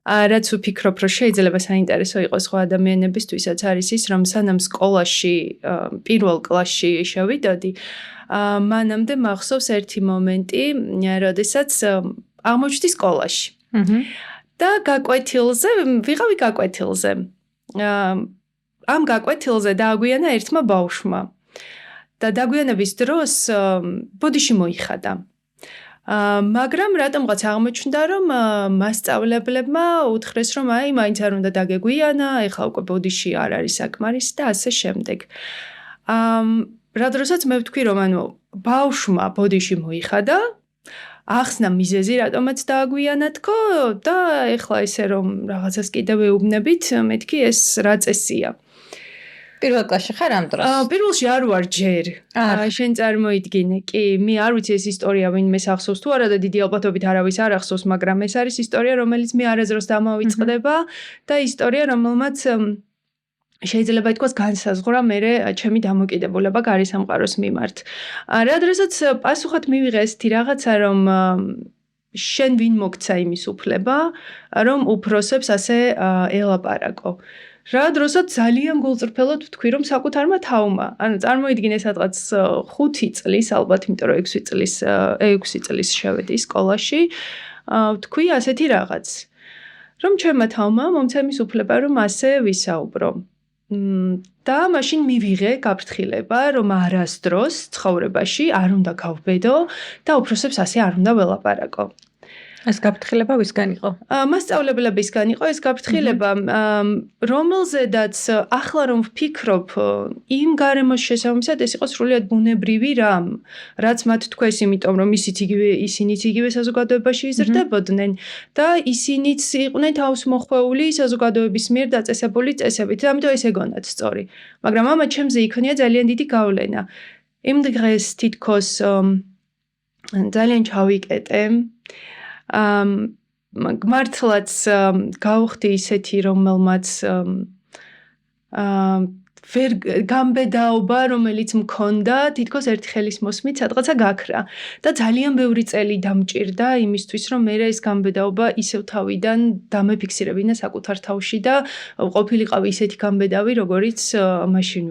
რაც ვფიქრობ, რომ შეიძლება საინტერესო იყოს სხვა ადამიანებისთვისაც არის ის, რომ სანამ სკოლაში პირველ კლასში შევიდოდი, მანამდე მახსოვს ერთი მომენტი, როდესაც აღმოჩნდი სკოლაში. და გაკვეთილზე, ვიღავი გაკვეთილზე. ამ გაკვეთილზე დააგვიანა ერთმა ბავშვმა. და დაგვიანების დროს ბოდიში მოიხადა. მაგრამ რატომღაც აღმოჩნდა, რომ მასწავლებლებმა უთხრეს, რომ აი, მაინც არ უნდა დაგეგვიანა, ეხლა უკვე ბოდიში არ არის საკმარისი და ასე შემდეგ. რა დროსაც მე ვთქვი, რომ ანუ ბავშვმა ბოდიში მოიხადა, ახსნა მიზეზი, რატომაც დააგვიანა თქო და ეხლა ესე რომ რაღაცას კიდევ ეუბნებით, მეთქი ეს რა წესია. პირველ კლასში ხარ ამ დროს? პირველში არ ვარ ჯერ. შენ წარმოიდგინე, კი, მე არ ვიცი ეს ისტორია ვინმეს ახსოვს თუ არა და დიდი ალბათობით არავის არ ახსოვს, მაგრამ ეს არის ისტორია, რომელიც მე არასდროს დამავიწყდება და ისტორია, რომელმაც შეიძლება ითქვას განსაზღვრა მერე ჩემი დამოკიდებულება გარესამყაროს მიმართ. რა დროსაც პასუხად მივიღე ესეთი რაღაცა, რომ შენ ვინ მოგცა იმის უფლება, რომ უფროსებს ასე ელაპარაკო. რა დროსაც ძალიან გულწრფელად ვთქვი, რომ საკუთარმა თავმა, ანუ წარმოიდგინე სადღაც 5 წლის, ალბათ, იმიტომ რომ 6 წლის შევედი სკოლაში, ვთქვი ასეთი რაღაც, რომ ჩემმა თავმა მომცა იმის უფლება, რომ ასე ვისაუბრო. და მაშინ მივიღე გაფრთხილება, რომ არასდროს ცხოვრებაში არ უნდა გავბედო და უფროსებს ასე არ უნდა ველაპარაკო. ეს გაფრთხილება ვისგან იყო? მასწავლებლებისგან იყო ეს გაფრთხილება, რომელზედაც ახლა რომ ვფიქრობ, იმ გარემოს შესაბამისად ეს იყო სრულიად ბუნებრივი რამ, რაც მათ თქვეს, იმიტომ რომ ისინიც იგივე საზოგადოებაში იზრდებოდნენ და ისინიც იყვნენ თავისმოხვეული საზოგადოების მიერ დაწესებული წესებით, ამიტომ ეს ეგონათ სწორი. მაგრამ ამათ ჩემზე იქონია ძალიან დიდი გავლენა. იმ დღეს თითქოს ძალიან ჩავიკეტე. მართლაც გავხდი ისეთი, რომელმაც ვერ გამბედაობა, რომელიც მქონდა, თითქოს ერთი ხელის მოსმით სადღაცა გაქრა და ძალიან ბევრი წელი დამჭირდა იმისთვის, რომ მე ეს გამბედაობა ისევ თავიდან დამეფიქსირებინა საკუთარ თავში და ყოფილიყავი ისეთი გამბედავი, როგორიც მაშინ